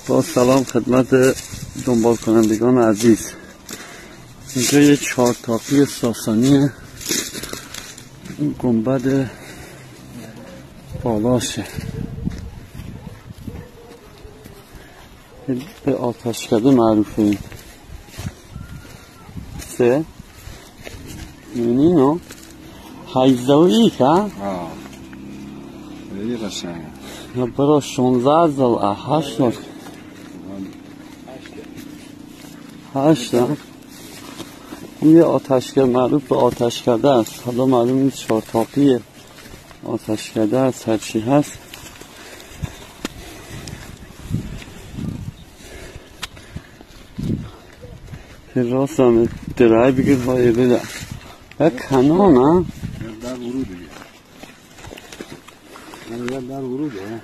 با سلام خدمت دنبال کنندگان عزیز. اینجا یه چهارتاقی ساسانیه، این گنبد بالاشه به آتشکده معروفه. این سه میبینی اینو هیزدویی که خیلی قشنگه. برای 16 زل 8 این یه آتشکده معروف به آتشکده است. حالا معلوم نیست چهارتاقیه آتشکده است هرچی هست. راست همه درعه بگیر بایی بده یک کنان ها در ورود دیگه من در وروده.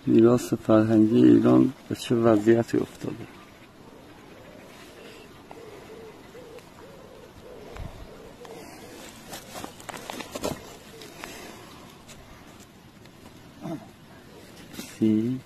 میراث فرهنگی ایران به چه وضعیتی افتاده. سی